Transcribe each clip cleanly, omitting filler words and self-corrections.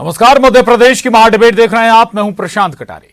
नमस्कार, मध्य प्रदेश की महाडिबेट देख रहे हैं आप। मैं हूं प्रशांत कटारे।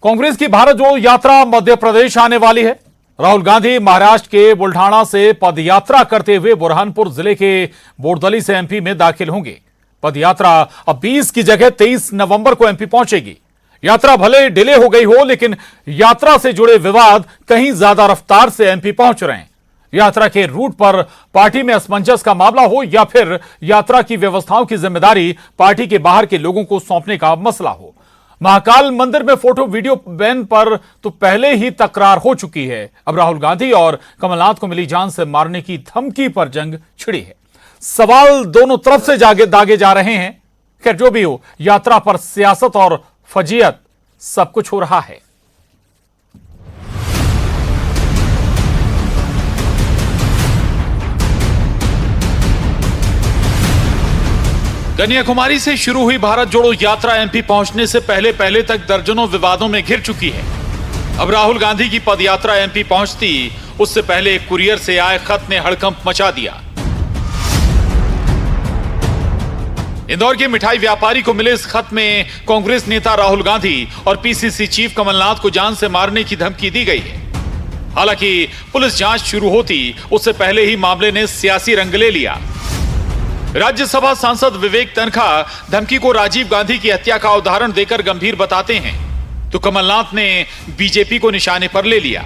कांग्रेस की भारत जोड़ो यात्रा मध्य प्रदेश आने वाली है। राहुल गांधी महाराष्ट्र के बुल्ढाना से पदयात्रा करते हुए बुरहानपुर जिले के बोरदली से एमपी में दाखिल होंगे। पदयात्रा अब 20 की जगह 23 नवंबर को एमपी पहुंचेगी। यात्रा भले डिले हो गई हो, लेकिन यात्रा से जुड़े विवाद कहीं ज्यादा रफ्तार से एमपी पहुंच रहे हैं। यात्रा के रूट पर पार्टी में असमंजस का मामला हो या फिर यात्रा की व्यवस्थाओं की जिम्मेदारी पार्टी के बाहर के लोगों को सौंपने का मसला हो। महाकाल मंदिर में फोटो वीडियो बैन पर तो पहले ही तकरार हो चुकी है। अब राहुल गांधी और कमलनाथ को मिली जान से मारने की धमकी पर जंग छिड़ी है। सवाल दोनों तरफ से दागे जा रहे हैं। खैर, जो भी हो, यात्रा पर सियासत और फजीयत सब कुछ हो रहा है। कन्याकुमारी से शुरू हुई भारत जोड़ो यात्रा एमपी पहुंचने से पहले तक दर्जनों विवादों में घिर चुकी है। अब राहुल गांधी की पदयात्रा एमपी पहुंचती उससे पहले एक कुरियर से आए खत ने हड़कंप मचा दिया। इंदौर के मिठाई व्यापारी को मिले इस खत में कांग्रेस नेता राहुल गांधी और पीसीसी चीफ कमलनाथ को जान से मारने की धमकी दी गई है। हालांकि पुलिस जांच शुरू होती उससे पहले ही मामले ने सियासी रंग ले लिया। राज्यसभा सांसद विवेक तनखा धमकी को राजीव गांधी की हत्या का उदाहरण देकर गंभीर बताते हैं, तो कमलनाथ ने बीजेपी को निशाने पर ले लिया।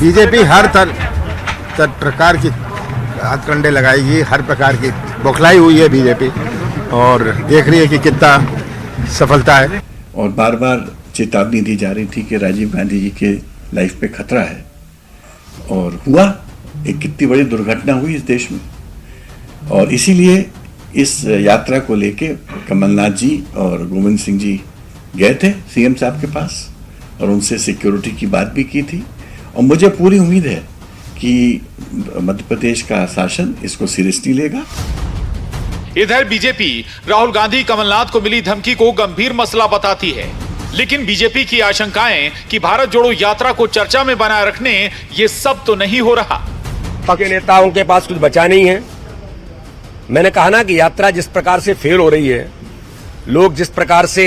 बीजेपी हर प्रकार की हथकंडे लगाएगी, हर प्रकार की बौखलाई हुई है बीजेपी और देख रही है कि कितना सफलता है। और बार बार चेतावनी दी जा रही थी कि राजीव गांधी जी के लाइफ पे खतरा है, और हुआ एक कितनी बड़ी दुर्घटना हुई इस देश में। और इसीलिए इस यात्रा को लेके कमलनाथ जी और गोविंद सिंह जी गए थे सीएम साहब के पास और उनसे सिक्योरिटी की बात भी की थी। और मुझे पूरी उम्मीद है कि मध्य प्रदेश का शासन इसको सीरियसली लेगा। इधर बीजेपी राहुल गांधी कमलनाथ को मिली धमकी को गंभीर मसला बताती है, लेकिन बीजेपी की आशंकाएं कि भारत जोड़ो यात्रा को चर्चा में बनाए रखने ये सब तो नहीं हो रहा। के नेताओं के पास कुछ बचा नहीं है। मैंने कहा ना कि यात्रा जिस प्रकार से फेल हो रही है, लोग जिस प्रकार से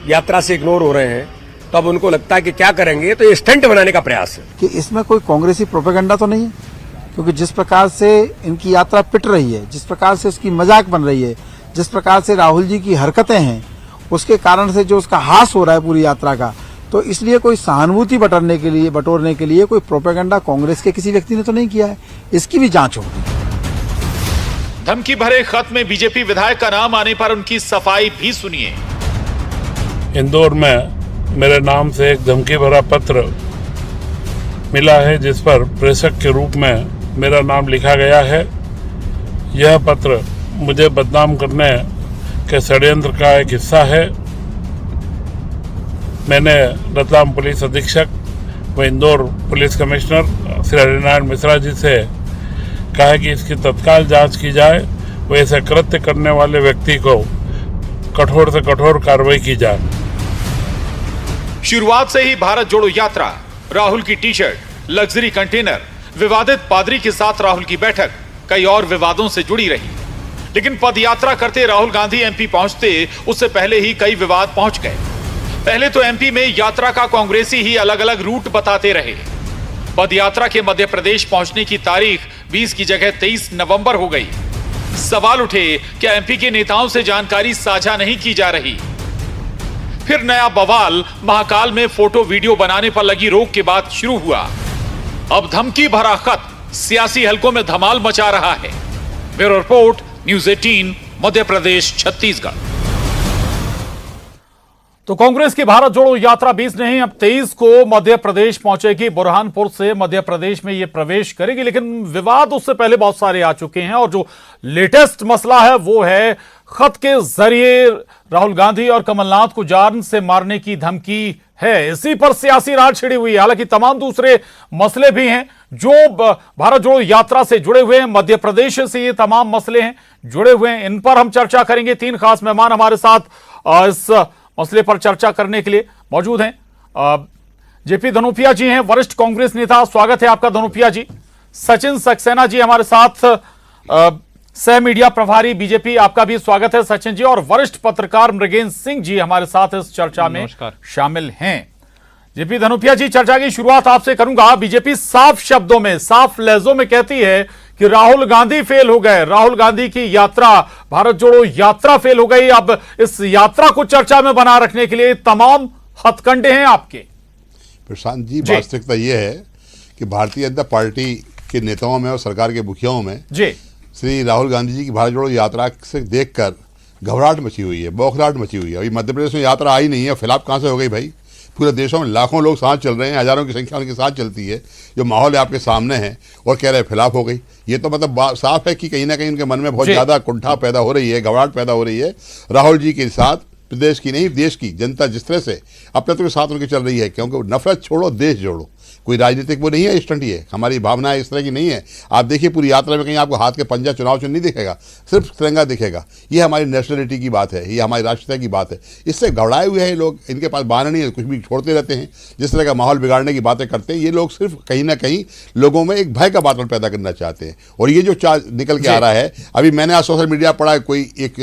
यात्रा से इग्नोर हो रहे हैं, तो अब उनको लगता है कि क्या करेंगे, तो ये स्टंट बनाने का प्रयास है। कि इसमें कोई कांग्रेसी प्रोपेगेंडा तो नहीं है, क्योंकि जिस प्रकार से इनकी यात्रा पिट रही है, जिस प्रकार से उसकी मजाक बन रही है, जिस प्रकार से राहुल जी की हरकतें हैं, उसके कारण से जो उसका हास हो रहा है पूरी यात्रा का, तो इसलिए कोई सहानुभूति बटोरने के लिए कोई प्रोपेगेंडा कांग्रेस के किसी व्यक्ति ने तो नहीं किया है। इसकी भी जांच होगी। धमकी भरे खत में बीजेपी विधायक का नाम आने पर उनकी सफाई भी सुनिए। इंदौर में मेरे नाम से एक धमकी भरा पत्र मिला है, जिस पर प्रेषक के रूप में मेरा नाम लिखा गया है। यह पत्र मुझे बदनाम करने के षड्यंत्र का एक हिस्सा है। मैंने रतलाम पुलिस अधीक्षक व इंदौर पुलिस कमिश्नर श्री हरिनारायण मिश्रा जी से कहा है कि इसकी तत्काल जांच की जाए, वैसे कृत्य करने वाले व्यक्ति को कठोर से कठोर कार्रवाई की जाए। शुरुआत से ही भारत जोड़ो यात्रा, राहुल की टी शर्ट, लग्जरी कंटेनर, विवादित पादरी के साथ राहुल की बैठक कई और विवादों से जुड़ी रही। लेकिन पदयात्रा करते राहुल गांधी एमपी पहुंचते उससे पहले ही कई विवाद पहुंच गए। पहले तो एमपी में यात्रा का कांग्रेसी ही अलग अलग रूट बताते रहे। पदयात्रा के मध्य प्रदेश पहुंचने की तारीख 20 की जगह 23 नवंबर हो गई। सवाल उठे, क्या एमपी के नेताओं से जानकारी साझा नहीं की जा रही? फिर नया बवाल महाकाल में फोटो वीडियो बनाने पर लगी रोक के बाद शुरू हुआ। अब धमकी भरा खत सियासी हलकों में धमाल मचा रहा है। Bureau report, news 18, Madhya Pradesh, Chhattisgarh. तो कांग्रेस की भारत जोड़ो यात्रा 20 नहीं, अब 23 को मध्य प्रदेश पहुंचेगी। बुरहानपुर से मध्य प्रदेश में यह प्रवेश करेगी, लेकिन विवाद उससे पहले बहुत सारे आ चुके हैं। और जो लेटेस्ट मसला है वो है खत के जरिए राहुल गांधी और कमलनाथ को जान से मारने की धमकी है। इसी पर सियासी रार छिड़ी हुई है। हालांकि तमाम दूसरे मसले भी हैं जो भारत जोड़ो यात्रा से जुड़े हुए हैं। मध्य प्रदेश से ये तमाम मसले हैं जुड़े हुए हैं, इन पर हम चर्चा करेंगे। 3 खास मेहमान हमारे साथ इस मसले पर चर्चा करने के लिए मौजूद हैं। जेपी धनोपिया जी हैं, वरिष्ठ कांग्रेस नेता, स्वागत है आपका धनोपिया जी। सचिन सक्सेना जी हमारे साथ सह मीडिया प्रभारी बीजेपी, आपका भी स्वागत है सचिन जी। और वरिष्ठ पत्रकार मृगेंद्र सिंह जी हमारे साथ इस चर्चा में शामिल हैं। जेपी धनुपिया जी, चर्चा की शुरुआत आपसे करूंगा। बीजेपी साफ शब्दों में, साफ लहजों में कहती है कि राहुल गांधी फेल हो गए, राहुल गांधी की यात्रा, भारत जोड़ो यात्रा फेल हो गई। अब इस यात्रा को चर्चा में बना रखने के लिए तमाम हथकंडे हैं आपके। प्रशांत जी, वास्तविकता यह है कि भारतीय जनता पार्टी के नेताओं में और सरकार के मुखियाओं में जी श्री राहुल गांधी जी की भारत जोड़ो यात्रा से देखकर घबराहट मची हुई है, बौखलाहट मची हुई है। अभी मध्य प्रदेश में यात्रा आई नहीं है, फिलहाल कहाँ से हो गई भाई? पूरे देशों में लाखों लोग साथ चल रहे हैं, हजारों की संख्या उनके साथ चलती है। जो माहौल है आपके सामने है और कह रहे हैं फिलहाल हो गई। ये तो मतलब साफ है कि कहीं ना कहीं उनके मन में बहुत ज़्यादा कुंठा पैदा हो रही है, घबराहट पैदा हो रही है। राहुल जी के साथ प्रदेश की नहीं, देश की जनता जिस तरह से अपने के साथ उनके चल रही है, क्योंकि नफरत छोड़ो देश जोड़ो, कोई राजनीतिक वो नहीं है, स्टंट ही है। हमारी भावना इस तरह की नहीं है। आप देखिए पूरी यात्रा में कहीं आपको हाथ के पंजा चुनाव चिन्ह नहीं दिखेगा, सिर्फ तिरंगा दिखेगा। ये हमारी नेशनलिटी की बात है, ये हमारी राष्ट्रीयता की बात है। इससे घबराए हुए हैं लोग, इनके पास बहाना नहीं है, कुछ भी छोड़ते रहते हैं। जिस तरह का माहौल बिगाड़ने की बातें करते हैं ये लोग, सिर्फ कहीं ना कहीं लोगों में एक भय का वातावरण पैदा करना चाहते हैं। और ये जो निकल के आ रहा है, अभी मैंने आज सोशल मीडिया पढ़ा, कोई एक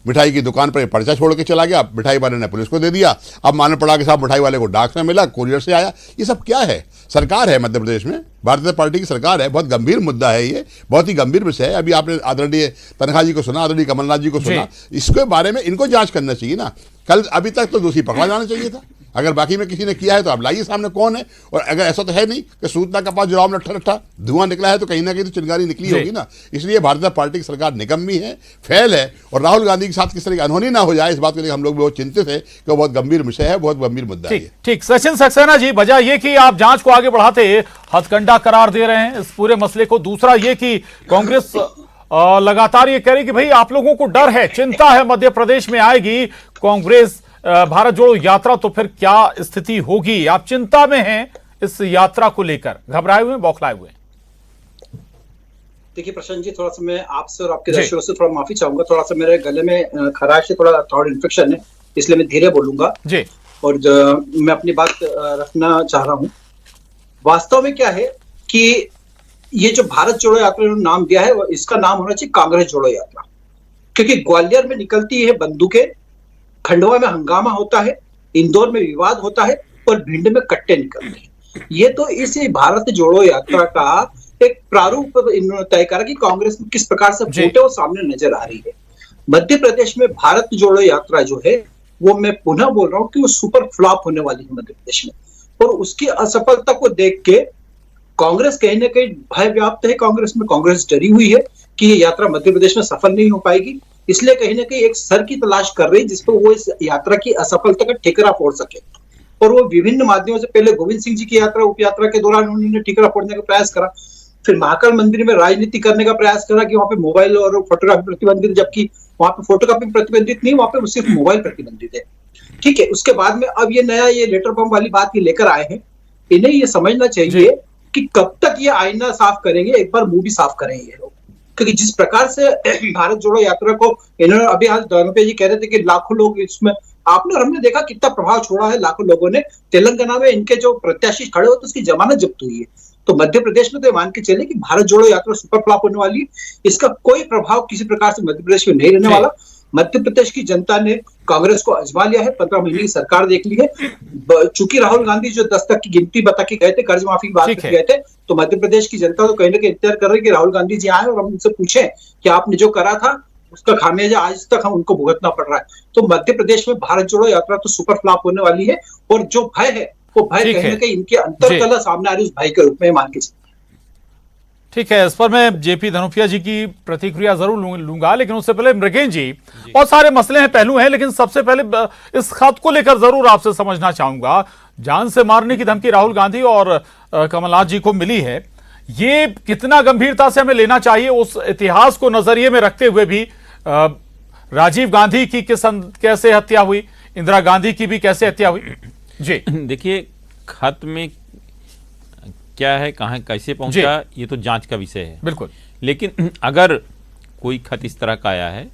मिठाई की दुकान पर पर्चा छोड़ के चला गया, मिठाई वाले ने पुलिस को दे दिया। अब मालूम पड़ा कि साहब मिठाई वाले को डाक से मिला, कोरियर से आया। ये सब क्या है? सरकार है मध्य प्रदेश में, भारतीय जनता पार्टी की सरकार है। बहुत गंभीर मुद्दा है ये, बहुत ही गंभीर विषय है। अभी आपने आदरणीय तनखा जी को सुना, आदरणीय कमलनाथ जी को सुना, इसके बारे में इनको जांच करना चाहिए ना। कल अभी तक तो दोषी पकड़ा जाना चाहिए था। अगर बाकी में किसी ने किया है तो आप लाइए सामने कौन है। और अगर ऐसा तो है नहीं कि सूतना कपास जुड़ाव में लट्ठा धुआं निकला है, तो कहीं ना कहीं तो चिंगारी निकली होगी ना। इसलिए भारतीय जनता पार्टी की सरकार निकम्मी है, फेल है। और राहुल गांधी के साथ किस तरह की अनहोनी ना हो जाए, इस बात को लेकर हम लोग बहुत चिंतित है कि वो बहुत गंभीर विषय है, बहुत गंभीर मुद्दा है। ठीक सचिन सक्सेना जी, वजह ये कि आप जांच को आगे बढ़ाते हथकंडा करार दे रहे हैं इस पूरे मसले को। दूसरा ये कि कांग्रेस लगातार ये कह रही कि भाई आप लोगों को डर है, चिंता है, मध्य प्रदेश में आएगी कांग्रेस भारत जोड़ो यात्रा तो फिर क्या स्थिति होगी। आप चिंता में हैं इस यात्रा को लेकर, घबराए हुए, बौखलाए हुए? देखिए प्रशांत जी, थोड़ा सा मैं आपसे और आपके दर्शकों से थोड़ा माफी चाहूंगा। थोड़ा सा मेरे गले में खराश है, थोड़ा थ्रोट इन्फेक्शन है, इसलिए मैं धीरे बोलूंगा जी। और मैं अपनी बात रखना चाह रहा हूं। वास्तव में क्या है कि ये जो भारत जोड़ो यात्रा नाम दिया है, इसका नाम होना चाहिए कांग्रेस जोड़ो यात्रा। क्योंकि ग्वालियर में निकलती है बंदूकें, खंडवा में हंगामा होता है, इंदौर में विवाद होता है और भिंड में कट्टे निकलते हैं। ये तो इस भारत जोड़ो यात्रा का एक प्रारूप इन्होंने तय करा कि कांग्रेस में किस प्रकार से फूटे वो सामने नजर आ रही है। मध्य प्रदेश में भारत जोड़ो यात्रा जो है वो, मैं पुनः बोल रहा हूं कि वो सुपर फ्लॉप होने वाली है मध्य प्रदेश में। और उसकी असफलता को देख के कांग्रेस कहीं ना कहीं भय व्याप्त है। कांग्रेस में कांग्रेस डरी हुई है कि ये यात्रा मध्य प्रदेश में सफल नहीं हो पाएगी, इसलिए कहीं ना कहीं एक सर की तलाश कर रही जिसको वो इस यात्रा की असफलता का ठिकरा फोड़ सके। और वो विभिन्न माध्यमों से, पहले गोविंद सिंह जी की यात्रा, उप यात्रा के दौरान उन्होंने ठिकरा फोड़ने का प्रयास करा, फिर महाकाल मंदिर में राजनीति करने का प्रयास करा कि वहां पे मोबाइल और फोटोग्राफी प्रतिबंधित, जबकि वहां पे फोटोग्राफी प्रतिबंधित नहीं, वहां पे सिर्फ मोबाइल प्रतिबंधित है। ठीक है, उसके बाद में अब ये नया ये लेटर बम वाली बात ये लेकर आए हैं। इन्हें ये समझना चाहिए कि कब तक ये आईना साफ करेंगे, एक बार मुंह भी साफ करेंगे ये लोग। क्योंकि जिस प्रकार से भारत जोड़ो यात्रा को इन्होंने, अभी आज धनुपिया जी कह रहे थे कि लाखों लोग इसमें, आपने और हमने देखा कितना प्रभाव छोड़ा है लाखों लोगों ने। तेलंगाना में इनके जो प्रत्याशी खड़े हो तो उसकी जमानत जब्त हुई है। तो मध्य प्रदेश में तो मान के चले कि भारत जोड़ो यात्रा सुपर फ्लॉप होने वाली है। इसका कोई प्रभाव किसी प्रकार से मध्य प्रदेश में नहीं रहने वाला। मध्य प्रदेश की जनता ने कांग्रेस को आजमा लिया है, 15 महीने की सरकार देख ली है। चूंकि राहुल गांधी जो 10 तक की गिनती बता के गए थे, कर्ज माफी की बात करके गए थे, तो मध्य प्रदेश की जनता तो कहीं ना कहीं इंतजार कर रही है कि राहुल गांधी जी आए और हम उनसे पूछें कि आपने जो करा था उसका खामियाजा आज तक हम उनको भुगतना पड़ रहा है। तो मध्य प्रदेश में भारत जोड़ो यात्रा तो सुपर फ्लॉप होने वाली है। और जो भय है वो भय कहीं ना कहीं इनके अंतर्कला सामने आ रही है, उस भय के रूप में मान के। ठीक है, इस पर मैं जेपी धनुपिया जी की प्रतिक्रिया जरूर लूंगा, लेकिन उससे पहले मृगेंद्र जी, बहुत सारे मसले हैं, पहलू हैं, लेकिन सबसे पहले इस खत को लेकर जरूर आपसे समझना चाहूंगा। जान से मारने की धमकी राहुल गांधी और कमलनाथ जी को मिली है, ये कितना गंभीरता से हमें लेना चाहिए, उस इतिहास को नजरिए में रखते हुए भी? राजीव गांधी की कैसे हत्या हुई, इंदिरा गांधी की भी कैसे हत्या हुई? जी देखिए, खत में क्या है, कहाँ कैसे पहुंचा, ये तो जांच का विषय है। बिल्कुल। लेकिन अगर कोई खत इस तरह का आया है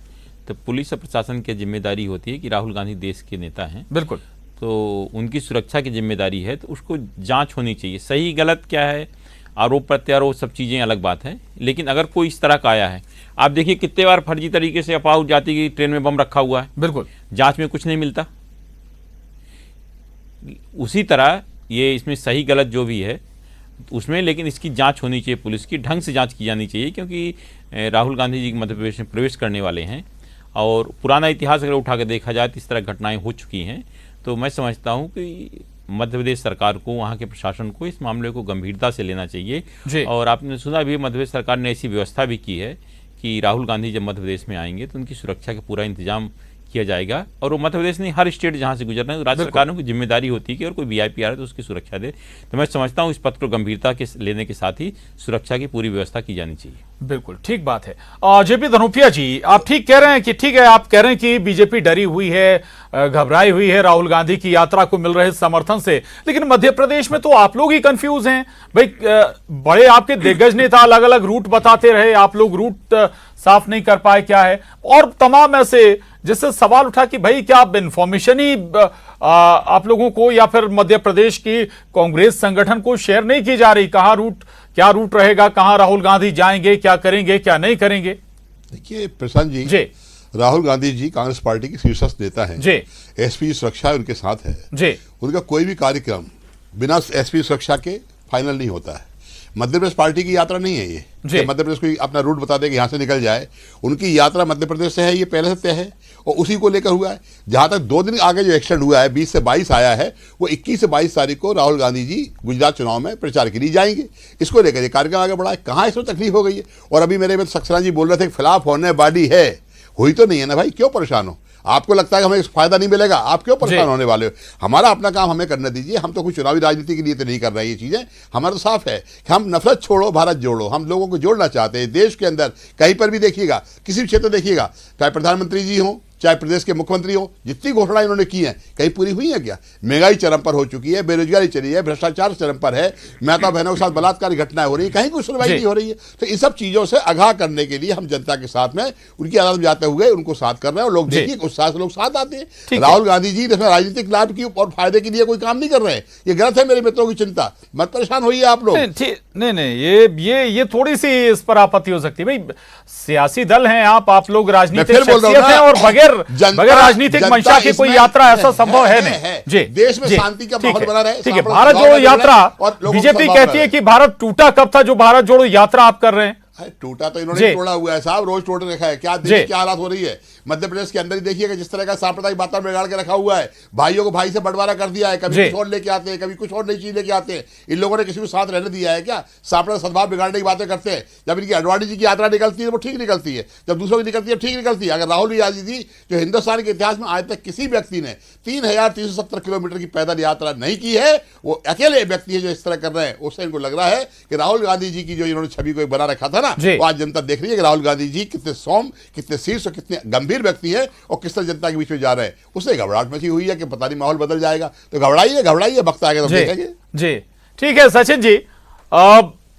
तो पुलिस और प्रशासन की जिम्मेदारी होती है कि राहुल गांधी देश के नेता हैं, बिल्कुल, तो उनकी सुरक्षा की जिम्मेदारी है, तो उसको जांच होनी चाहिए। सही गलत क्या है, आरोप प्रत्यारोप सब चीज़ें अलग बात है, लेकिन अगर कोई इस तरह का आया है, आप देखिए कितने बार फर्जी तरीके से अफवाह उड़ जाती कि ट्रेन में बम रखा हुआ है, बिल्कुल जांच में कुछ नहीं मिलता। उसी तरह ये इसमें सही गलत जो भी है उसमें, लेकिन इसकी जांच होनी चाहिए, पुलिस की ढंग से जांच की जानी चाहिए, क्योंकि राहुल गांधी जी मध्य प्रदेश में प्रवेश करने वाले हैं और पुराना इतिहास अगर उठा कर देखा जाए तो इस तरह घटनाएं हो चुकी हैं। तो मैं समझता हूं कि मध्य प्रदेश सरकार को, वहां के प्रशासन को इस मामले को गंभीरता से लेना चाहिए। और आपने सुना भी, मध्य प्रदेश सरकार ने ऐसी व्यवस्था भी की है कि राहुल गांधी जब मध्य प्रदेश में आएंगे तो उनकी सुरक्षा का पूरा इंतजाम किया जाएगा। और वो मध्य प्रदेश नहीं, हर स्टेट जहां से गुजर रहे हैं, राज्य सरकारों की जिम्मेदारी होती है कि अगर कोई वीआईपी आ रहा है तो उसकी सुरक्षा दे। तो मैं समझता हूं इस पत्र को गंभीरता के लेने के साथ ही सुरक्षा की पूरी व्यवस्था की जानी चाहिए। बिल्कुल ठीक बात है। जेपी धनोपिया जी, आप ठीक कह रहे हैं कि ठीक है, आप कह रहे हैं कि बीजेपी डरी हुई है, घबराई हुई है राहुल गांधी की यात्रा को मिल रहे समर्थन से, लेकिन मध्य प्रदेश में तो आप लोग ही कंफ्यूज हैं भाई। बड़े आपके दिग्गज नेता अलग अलग रूट बताते रहे, आप लोग रूट साफ नहीं कर पाए, क्या है, और तमाम ऐसे जिससे सवाल उठा कि भाई क्या इंफॉर्मेशन ही आप लोगों को या फिर मध्य प्रदेश की कांग्रेस संगठन को शेयर नहीं की जा रही, कहां रूट, क्या रूट रहेगा, कहां राहुल गांधी जाएंगे, क्या करेंगे, क्या नहीं करेंगे। देखिए प्रशांत जी, राहुल गांधी जी कांग्रेस पार्टी के शीर्षस्थ नेता हैं जी। एसपी सुरक्षा उनके साथ है जी। उनका कोई भी कार्यक्रम बिना एसपी सुरक्षा के फाइनल नहीं होता है। मध्य प्रदेश पार्टी की यात्रा नहीं है ये, मध्य प्रदेश को अपना रूट बता दे कि यहाँ से निकल जाए। उनकी यात्रा मध्य प्रदेश से है, ये पहले से तय है और उसी को लेकर हुआ है। जहाँ तक 2 दिन आगे जो एक्सटेंड हुआ है, 20 से 22 आया है, वो 21 से 22 तारीख को राहुल गांधी जी गुजरात चुनाव में प्रचार के लिए जाएंगे। इसको लेकर ये कार्यक्रम आगे बढ़ा है। कहाँ इसमें तकलीफ हो गई है। और अभी मेरे में सक्सेना जी बोल रहे थे खिलाफ होने वाली है, हुई तो नहीं है ना भाई, क्यों परेशान हो। आपको लगता है कि हमें फायदा नहीं मिलेगा, आप क्यों परेशान होने वाले हो। हमारा अपना काम हमें करने दीजिए। हम तो कुछ चुनावी राजनीति के लिए तो नहीं कर रहे हैं ये चीज़ें। हमारा तो साफ है कि हम नफरत छोड़ो भारत जोड़ो, हम लोगों को जोड़ना चाहते हैं। देश के अंदर कहीं पर भी देखिएगा, किसी भी क्षेत्र देखिएगा, चाहे प्रधानमंत्री जी हों, चाहे प्रदेश के मुख्यमंत्री हो, जितनी घोषणाएं इन्होंने की हैं कहीं पूरी हुई है क्या। महंगाई चरम पर हो चुकी है, बेरोजगारी चली है, भ्रष्टाचार चरम पर है, माता बहनों के साथ बलात्कारी घटनाएं हो रही है, कहीं कोई सुनवाई नहीं हो रही है। तो इन सब चीजों से आगाह करने के लिए हम जनता के साथ में उनकी अदालत में जाते हुए उनको साथ कर रहे हैं और लोग देखिए उत्साह से लोग साथ आते हैं। राहुल गांधी जी राजनीतिक लाभ की और फायदे के लिए कोई काम नहीं कर रहे हैं, ये गलत है मेरे मित्रों की चिंता। मत परेशान होइए आप लोग। नहीं, ये थोड़ी सी इस पर आपत्ति हो सकती है भाई, सियासी दल हैं आप लोग राजनीतिक शख्सियत हैं और बगैर राजनीतिक मंशा की कोई यात्रा ऐसा संभव है नहीं जी। देश में शांति का माहौल बना रहे। ठीक है, भारत जोड़ो यात्रा, बीजेपी कहती है कि भारत टूटा कब था जो भारत जोड़ो यात्रा आप कर रहे हैं। टूटा तो इन्होंने तोड़ा हुआ है साहब, रोज तोड़ रखा है। क्या देश क्या हालात हो रही है मध्य प्रदेश के अंदर ही देखिएगा, जिस तरह का सांप्रदायिक वातावरण बिगाड़ के रखा हुआ है। भाइयों को भाई से बंटवारा कर दिया है, कभी कुछ और लेके आते हैं, कभी कुछ और नई चीज लेके आते हैं। इन लोगों ने किसी को साथ रहने दिया है क्या। सांप्रदायिक सद्भाव बिगाड़ने की बातें करते हैं। जब इनकी अडवाणी जी की यात्रा निकलती है वो ठीक निकलती है, जब दूसरों की निकलती है ठीक निकलती है। अगर राहुल गांधी जी, जो हिंदुस्तान के इतिहास में आज तक किसी व्यक्ति ने 3370 किलोमीटर की पैदल यात्रा नहीं की है, वो अकेले व्यक्ति है जो इस तरह कर रहे हैं। उससे इनको लग रहा है कि राहुल गांधी जी की जो इन्होंने छवि को बना रखा था ना, वो आज जनता देख रही है कि राहुल गांधी जी कितने सौम्य, कितने शीर्ष और कितने गंभीर व्यक्ति है और किस तरह जनता के बीच में जा रहे हैं। उससे घबराहट मची हुई है कि पता नहीं माहौल बदल जाएगा। तो घबराइए, वक्त आएगा तो देखेंगे जी। ठीक है सचिन जी,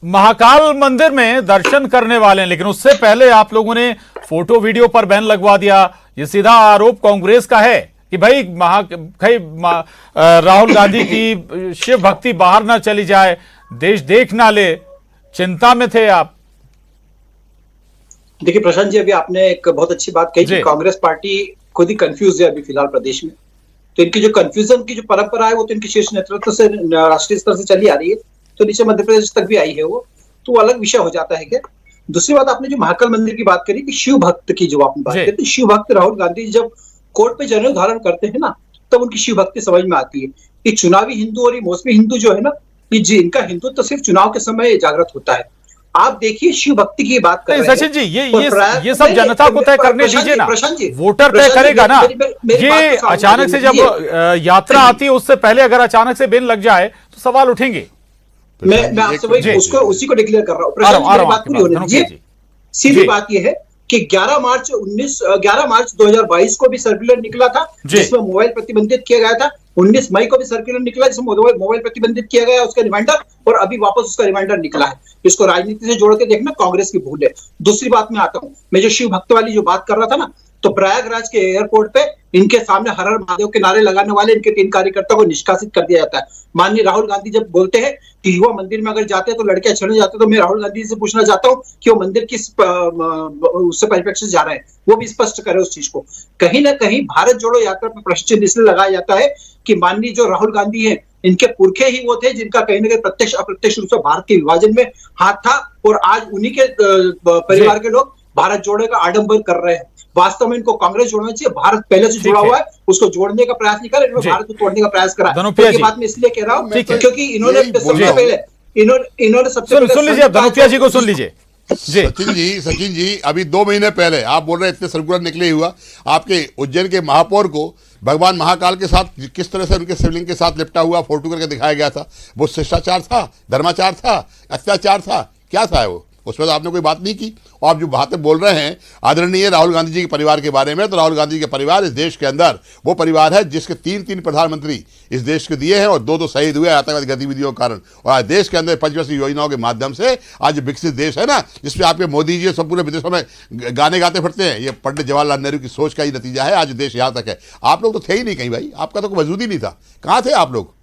महाकाल मंदिर में दर्शन करने वाले हैं, लेकिन उससे पहले आप लोगों ने फोटो वीडियो पर बैन लगवा दिया। ये सीधा आरोप कांग्रेस का है कि भाई राहुल गांधी की शिव भक्ति बाहर ना चली जाए, देश देख ना ले, चिंता में थे आप। देखिए प्रशांत जी, अभी आपने एक बहुत अच्छी बात कही कि कांग्रेस पार्टी खुद ही कंफ्यूज है अभी फिलहाल प्रदेश में। तो इनकी जो कंफ्यूजन की जो परंपरा है वो तो इनके शीर्ष नेतृत्व से राष्ट्रीय स्तर से चली आ रही है, तो नीचे मध्य प्रदेश तक भी आई है वो, तो अलग विषय हो जाता है क्या। दूसरी बात, आपने जो महाकाल मंदिर की बात करी कि शिव भक्त की जो आपने बात करी, शिव भक्त राहुल गांधी जब कोर्ट पे जनरल धारण करते हैं ना, तब उनकी शिव भक्ति समझ में आती है। ये चुनावी हिंदू और ये मौसमी हिंदू जो है ना, ये इनका हिंदुत्व तो सिर्फ चुनाव के समय जागृत होता है। आप देखिए शिव भक्ति की बात कर रहे हैं सचिन जी, ये सब जनता को तय करने दीजिए ना, वोटर तय करेगा ना। ये अचानक से जब यात्रा आती है उससे पहले अगर अचानक से बैन लग जाए तो सवाल उठेंगे। मैं आपसे वही उसी को डिक्लेयर कर रहा हूँ। बात पूरी होने दीजिए। सीधी बात यह है कि 11 मार्च 2022 को भी सर्कुलर निकला था जिसमें मोबाइल प्रतिबंधित किया गया था। 19 मई को भी सर्कुलर निकला जिसमें मोबाइल प्रतिबंधित किया गया उसका रिमाइंडर, और अभी वापस उसका रिमाइंडर निकला है। इसको राजनीति से जोड़ के देखना कांग्रेस की भूल है। दूसरी बात में आता हूं, मैं जो शिव भक्त वाली जो बात कर रहा था ना, तो प्रयागराज के एयरपोर्ट पे इनके सामने हर हर महादेव के नारे लगाने वाले इनके 3 कार्यकर्ताओं को निष्कासित कर दिया जाता है। माननीय राहुल गांधी जब बोलते हैं कि युवा मंदिर में अगर जाते हैं तो लड़कियां छेड़ने जाते हैं, तो मैं राहुल गांधी से पूछना चाहता हूं कि वो मंदिर किस उससे परिप्रेक्ष्य से जा रहे हैं, वो भी स्पष्ट करें उस चीज को। कहीं ना कहीं भारत जोड़ो यात्रा पर प्रश्न चिन्ह इसलिए लगाया जाता है कि माननीय जो राहुल गांधी है, इनके पुरखे ही वो थे जिनका कहीं ना कहीं प्रत्यक्ष अप्रत्यक्ष रूप से भारत के विभाजन में हाथ था, और आज उन्हीं के परिवार के लोग भारत जोड़े का आडंबर कर रहे हैं। वास्तव में इनको कांग्रेस जोड़ना चाहिए। भारत पहले से जुड़ा हुआ है, उसको जोड़ने का प्रयास नहीं कर रहे, इन्होंने भारत को तोड़ने का प्रयास करा। धनुपिया जी, बात मैं इसलिए कह रहा हूँ क्योंकि इन्होंने सबसे सुन लीजिए, धनुपिया जी को सुन लीजिए। सचिन जी अभी 2 महीने पहले आप बोल रहे इतने सर्कुलर निकले हुआ, आपके उज्जैन के महापौर को भगवान महाकाल के साथ किस तरह से उनके शिवलिंग के साथ लिपटा हुआ फोटो करके दिखाया गया था। वो शिष्टाचार था, धर्माचार था, अत्याचार था, क्या था वो? उसमें तो आपने कोई बात नहीं की। और आप जो बातें बोल रहे हैं आदरणीय राहुल गांधी जी के परिवार के बारे में, तो राहुल गांधी के परिवार इस देश के अंदर वो परिवार है जिसके 3 प्रधानमंत्री इस देश को दिए हैं और 2 शहीद हुए आतंकवादी गतिविधियों के कारण। और आज देश के अंदर पंचवर्षीय योजनाओं के माध्यम से आज विकसित देश है ना, जिसमें आपके मोदी जी सब पूरे विदेशों में गाने गाते फिरते हैं, ये पंडित जवाहरलाल नेहरू की सोच का ही नतीजा है। आज देश यहाँ तक है। आप लोग तो थे ही नहीं कहीं भाई, आपका तो कोई वजूद ही नहीं था। कहाँ थे आप लोग?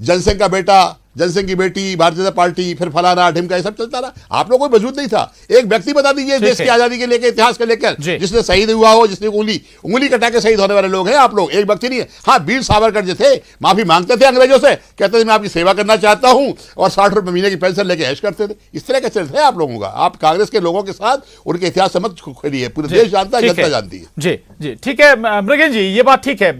जनसंघ का बेटा, जनसंघ की बेटी, भारतीय जनता पार्टी, फिर फलाना ढिमका, ये सब चलता रहा। आप लोग कोई वजूद नहीं था। एक व्यक्ति बता दीजिए देश की आजादी के लेकर, इतिहास के लेकर, जिसने शहीद हुआ हो, जिसने उंगली कटा के शहीद होने वाले लोग हैं आप लोग। एक व्यक्ति नहीं है। हाँ, वीर सावरकर जो थे माफी मांगते थे अंग्रेजों से, कहते थे मैं आपकी सेवा करना चाहता हूं, और 60 रुपए महीने की पेंशन लेके ऐश करते थे। इस तरह का चरित्र है आप लोगों का। आप कांग्रेस के लोगों के साथ उनके इतिहास से मत खेलिए, पूरे देश जानता है, जनता जानती है। जी जी, ठीक है मृगेन जी, ये बात ठीक है।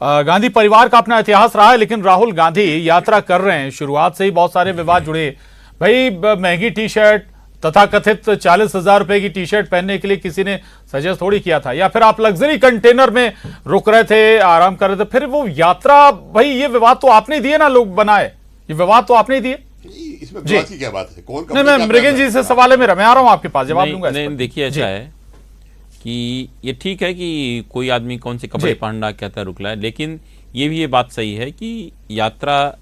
गांधी परिवार का अपना इतिहास रहा है, लेकिन राहुल गांधी यात्रा कर रहे हैं, शुरुआत से ही बहुत सारे विवाद जुड़े। भाई महंगी टी शर्ट, तथा कथित 40,000 रुपए की टी शर्ट पहनने के लिए किसी ने सजेस्ट थोड़ी किया था, या फिर आप लग्जरी कंटेनर में रुक रहे थे, आराम कर रहे थे, फिर वो यात्रा, भाई ये विवाद तो आपने दिए ना, लोग बनाए, ये विवाद तो आपने दिए। इसमें विवाद की क्या बात है? कौन? नहीं, मैं मृगेन जी से सवाल है मेरा, मैं आ रहा हूं आपके पास, जवाब दूंगा। देखिए ऐसा है कि ये ठीक है कि कोई आदमी कौन से कपड़े पहनना कहता है रुकला है, लेकिन ये भी ये बात सही है कि यात्रा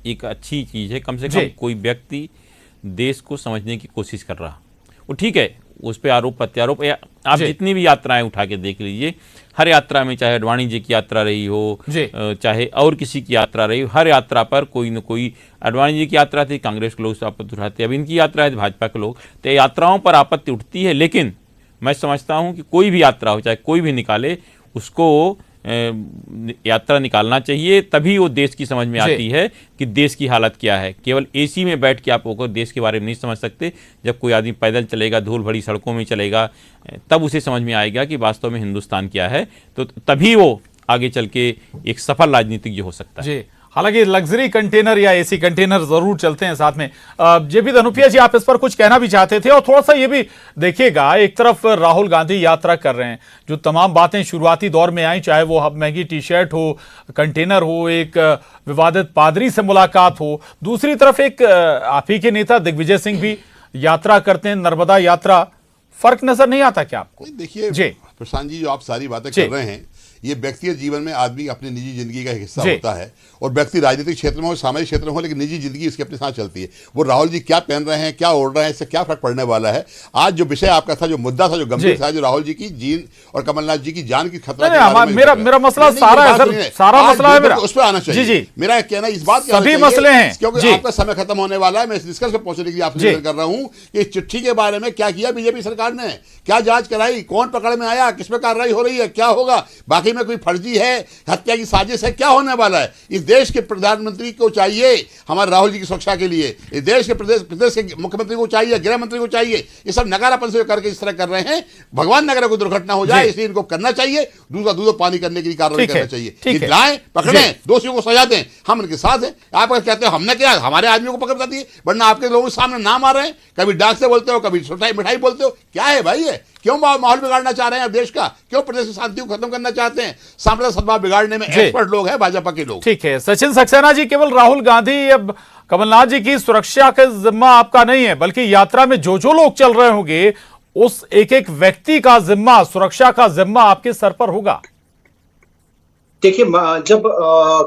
एक अच्छी चीज़ है। कम से कम कोई व्यक्ति देश को समझने की कोशिश कर रहा, वो ठीक है। उस पर आरोप प्रत्यारोप, आप जितनी भी यात्राएं उठा के देख लीजिए, हर यात्रा में, चाहे अडवाणी जी की यात्रा रही हो, चाहे और किसी की यात्रा रही हो, हर यात्रा पर कोई न कोई, अडवाणी जी की यात्रा थी, कांग्रेस के लोग आपत्ति उठाते, अब इनकी यात्रा है भाजपा के लोग, तो यात्राओं पर आपत्ति उठती है। लेकिन मैं समझता हूं कि कोई भी यात्रा हो, चाहे कोई भी निकाले, उसको यात्रा निकालना चाहिए, तभी वो देश की समझ में आती है कि देश की हालत क्या है। केवल एसी में बैठ के आप वो देश के बारे में नहीं समझ सकते। जब कोई आदमी पैदल चलेगा, धूल भरी सड़कों में चलेगा, तब उसे समझ में आएगा कि वास्तव में हिंदुस्तान क्या है, तो तभी वो आगे चल के एक सफल राजनीतिज्ञ हो सकता है। हालांकि लग्जरी कंटेनर या एसी कंटेनर जरूर चलते हैं साथ में। जेपी धनुपिया जी, आप इस पर कुछ कहना भी चाहते थे, और थोड़ा सा ये भी देखिएगा, एक तरफ राहुल गांधी यात्रा कर रहे हैं, जो तमाम बातें शुरुआती दौर में आई, चाहे वो महंगी टी शर्ट हो, कंटेनर हो, एक विवादित पादरी से मुलाकात हो, दूसरी तरफ एक आप ही के नेता दिग्विजय सिंह भी यात्रा करते हैं, नर्मदा यात्रा। फर्क नजर नहीं आता क्या आपको? देखिए प्रशांत जी, जो आप सारी बातें कर रहे हैं, ये व्यक्तिगत जीवन में आदमी अपनी निजी जिंदगी का हिस्सा होता है, और व्यक्ति राजनीतिक क्षेत्र में हो, सामाजिक क्षेत्र में हो, लेकिन निजी जिंदगी उसके अपने साथ चलती है। वो राहुल जी क्या पहन रहे हैं, क्या ओढ़ रहे हैं, इससे क्या फर्क पड़ने वाला है? आज जो विषय आपका था, जो मुद्दा था, जो गंभीर था, जो राहुल जी की जीन और कमलनाथ जी की जान की खतरा, मेरा मसला सारा मसला है मेरा, उस पर आना चाहिए। जी, मेरा कहना इस बात सभी मसले हैं, क्योंकि आपका समय खत्म होने वाला है। मैं इस निष्कर्ष पर पहुंचने के लिए आपसे निवेदन कर रहा हूं कि इस चिट्ठी के बारे में क्या किया बीजेपी सरकार ने, क्या जांच कराई, कौन पकड़ में आया, किस पर कार्रवाई हो रही है, क्या होगा, बाकी में कोई फर्जी है, हत्या की साजिश है, क्या होने वाला है? इस देश के प्रधानमंत्री को चाहिए हमारे राहुल जी की सुरक्षा के लिए, इस देश के प्रदेश के मुख्यमंत्री को चाहिए, गृह मंत्री को चाहिए। ये सब नकारापन से करके इस तरह कर रहे हैं, भगवान नगर को दुर्घटना हो जाए, इसलिए इनको करना चाहिए, दूध पानी करने के लिए कार्रवाई करना चाहिए। लाएं, पकड़ें, दोषियों को सजा दें, हम उनके साथ हैं। आप अगर कहते हो हमने क्या, हमारे आदमियों को पकड़ बता दिए, वरना आपके लोगों के सामने नाम आ रहे हैं, कभी डाक से बोलते हो, कभी मिठाई बोलते हो, क्या है भाई? ये क्यों माहौल बिगाड़ना चाह रहे हैं देश का? क्यों प्रदेश की शांति को खत्म करना चाहते हैं? साम्राज्य सद्भाव बिगाड़ने में एक्सपर्ट लोग हैं भाजपा के लोग। ठीक है सचिन सक्सेना जी, केवल राहुल गांधी, अब कमलनाथ जी की सुरक्षा का जिम्मा आपका नहीं है, बल्कि यात्रा में जो लोग चल रहे होंगे, उस एक एक व्यक्ति का जिम्मा, सुरक्षा का जिम्मा आपके सर पर होगा। देखिए, जब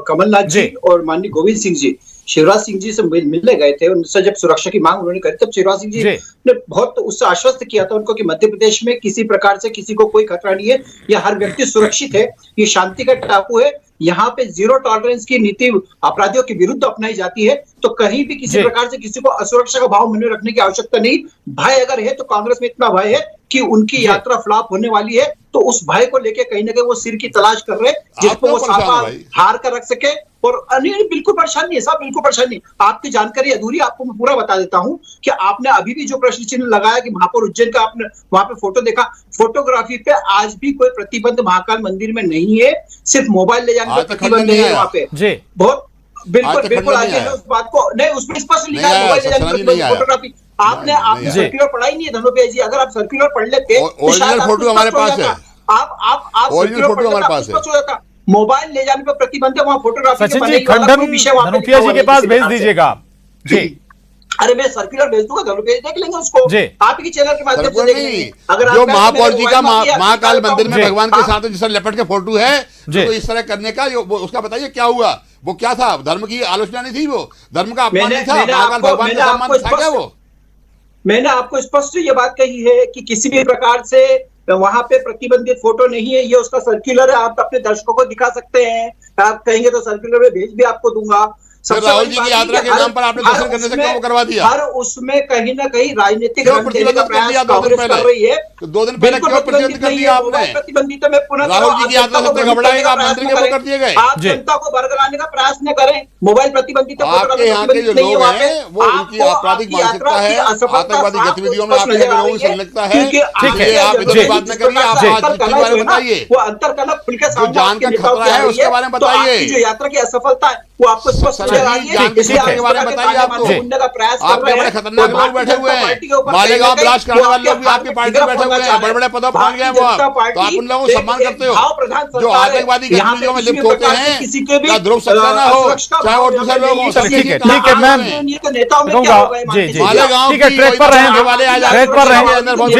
कमलनाथ जी और माननीय गोविंद सिंह जी शिवराज सिंह जी से मिलने गए थे, उनसे जब सुरक्षा की मांग उन्होंने करी, तब शिवराज सिंह जी ने बहुत उससे आश्वस्त किया था उनको कि मध्य प्रदेश में किसी प्रकार से किसी को कोई खतरा नहीं है, यह हर व्यक्ति सुरक्षित है, ये शांति का टापू है, यहाँ पे जीरो टॉलरेंस की नीति अपराधियों के विरुद्ध अपनाई जाती है, तो कहीं भी किसी प्रकार से किसी को असुरक्षा का भाव मन रखने की आवश्यकता नहीं। भय अगर है तो कांग्रेस में इतना भय है कि उनकी यात्रा फ्लॉप होने वाली है, तो उस भय को लेकर कहीं ना कहीं वो सिर की तलाश कर रहे हैं जिसको वो साफा हार कर रख सके। और बिल्कुल परेशान नहीं है साहब, बिल्कुल परेशान नहीं। आपकी जानकारी अधूरी, आपको मैं पूरा बता देता हूं कि आपने अभी भी जो प्रश्न चिन्ह लगाया कि महापौर उज्जैन का, आपने वहां पे फोटो देखा, फोटोग्राफी पे आज भी कोई प्रतिबंध महाकाल मंदिर में नहीं है, सिर्फ मोबाइल ले जाने पर प्रतिबंध है वहां पे। बहुत बिल्कुल आगे है उस बात को, नहीं उसमें स्पष्ट लिखा है मोबाइल ले जाने पर प्रतिबंध, फोटोग्राफी। आपने सर्कुलर पढ़ा ही नहीं है धनुप्रिया जी, अगर आप सर्कुलर पढ़ लेते ओरिजिनल फोटो हमारे पास है, आप ओरिजिनल फोटो हमारे पास है। मोबाइल ले जाने पर प्रतिबंध है, वहां फोटोग्राफी सचिन जी खंडन धनुपिया जी के पास भेज दीजिएगा जी। अरे मैं सर्कुलर भेज दूंगा, धनुपिया देख लेंगे उसको, आप ही चैनल के माध्यम से देख लेंगे। अगर जो महापौर जी का महाकाल मंदिर में भगवान के साथ जिस तरह लपट के फोटो है, तो इस तरह करने का उसका बताइए क्या हुआ, वो क्या था? धर्म की आलोचना नहीं थी, वो धर्म का अपमान नहीं था, महाकाल भगवान का सम्मान था क्या वो? मैंने आपको स्पष्ट ये बात कही है कि किसी भी प्रकार से वहां पे प्रतिबंधित फोटो नहीं है, ये उसका सर्कुलर है, आप अपने दर्शकों को दिखा सकते हैं, आप कहेंगे तो सर्कुलर में भेज भी आपको दूंगा। राहुल जी की यात्रा के नाम पर आपने दर्शन करने से क्यों करवा दिया? हर उसमें कहीं ना कहीं राजनीतिक रंग देने का प्रयास कांग्रेस कर रही है। तो 2 दिन पहले क्यों प्रतिबंधित कर दिया आपने? प्रतिबंधित में पुनः राहुल जी की यात्रा से घबराएगा, आप मंत्री के वो कर दिए गए। आप जनता को बरगलाने का प्रयास न करें, मोबाइल प्रतिबंधित आपके यहाँ के जो लोग हैं वो उनकी आपराधिक मानसिकता है, आतंकवादी गतिविधियों में आपके लोगों की संलिप्तता है। ठीक है, आप इधर बात न करिए, आप आज के बारे में बताइए, वो अंतर कलक खुल के जो जान का खतरा है उसके बारे में बताइए, जो यात्रा की असफलता है वो आपको स्पष्ट के बारे में बताइए। आपको आपके बड़े खतरनाक लोग बैठे हुए हैं, मालेगांव ब्लास्ट करने वाले लोग भी आपकी पार्टी में बैठे हुए हैं, बड़े बड़े पदों पर पहुंच गए वो, तो आप उन लोगों को सम्मान करते हो जो आतंकवादी गतिविधियों में लिप्त होते हैं, या ध्रुव सक्सेना हो चाहे और दूसरे लोग हो। ठीक है मैम मालेगांव ठीक है, ट्रैक पर रहें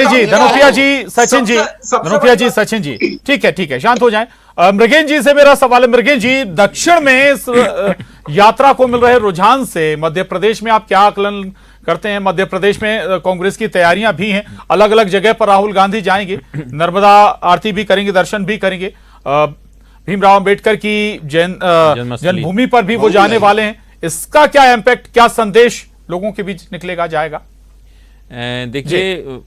जी धनुपिया जी सचिन जी ठीक है शांत हो जाएं। मृगेन जी से मेरा सवाल है, मृगेन जी दक्षिण में इस यात्रा को मिल रहे रुझान से मध्य प्रदेश में आप क्या आकलन करते हैं? मध्य प्रदेश में कांग्रेस की तैयारियां भी हैं, अलग अलग जगह पर राहुल गांधी जाएंगे, नर्मदा आरती भी करेंगे, दर्शन भी करेंगे, भीमराव अंबेडकर की जन्मभूमि पर भी वो जाने वाले हैं। इसका क्या इम्पैक्ट, क्या संदेश लोगों के बीच निकलेगा, जाएगा? देखिए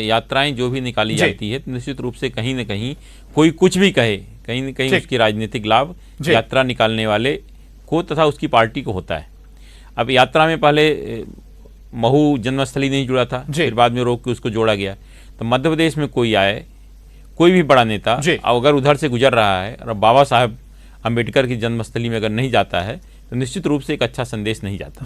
यात्राएं जो भी निकाली जाती है निश्चित रूप से कहीं न कहीं कोई कुछ भी कहे, कहीं न कहीं उसकी राजनीतिक लाभ यात्रा निकालने वाले को तथा उसकी पार्टी को होता है। अब यात्रा में पहले महू जन्मस्थली नहीं जुड़ा था, फिर बाद में रोक के उसको जोड़ा गया। तो मध्य प्रदेश में कोई आए, कोई भी बड़ा नेता अगर उधर से गुजर रहा है और बाबा साहब अम्बेडकर की जन्मस्थली में अगर नहीं जाता है तो निश्चित रूप से एक अच्छा संदेश नहीं जाता।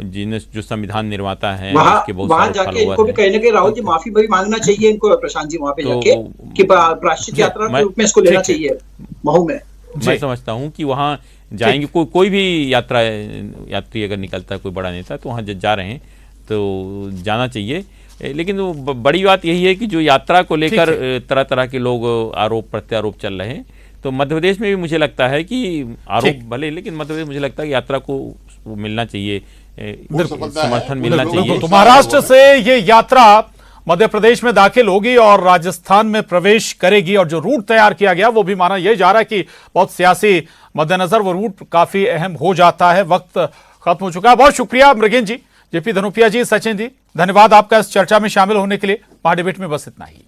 जिन जो संविधान निर्माता हैं वहां जाके इनको भी कहीं ना कहीं राहुल जी माफी भी मांगना चाहिए इनको, प्रशांत जी वहां पे जाके कि राष्ट्रीय यात्रा के रूप में इसको लेना चाहिए महू में। मैं समझता हूं कि वहां जाएंगे, कोई भी यात्री अगर निकलता है कोई बड़ा नेता तो वहां जा रहे हैं तो जाना चाहिए। लेकिन बड़ी बात यही है कि जो यात्रा को लेकर तरह तरह के लोग आरोप प्रत्यारोप चल रहे हैं, तो मध्य प्रदेश में भी मुझे लगता है कि आरोप भले, लेकिन मध्य प्रदेश मुझे लगता है कि यात्रा को मिलना चाहिए, समर्थन मिलना चाहिए। तो महाराष्ट्र से ये यात्रा मध्य प्रदेश में दाखिल होगी और राजस्थान में प्रवेश करेगी, और जो रूट तैयार किया गया वो भी माना यह जा रहा है कि बहुत सियासी मद्देनजर वो रूट काफी अहम हो जाता है। वक्त खत्म हो चुका है। बहुत शुक्रिया मृगेन जी, जेपी धनुपिया जी, सचिन जी, धन्यवाद आपका इस चर्चा में शामिल होने के लिए। महाडिबेट में बस इतना ही।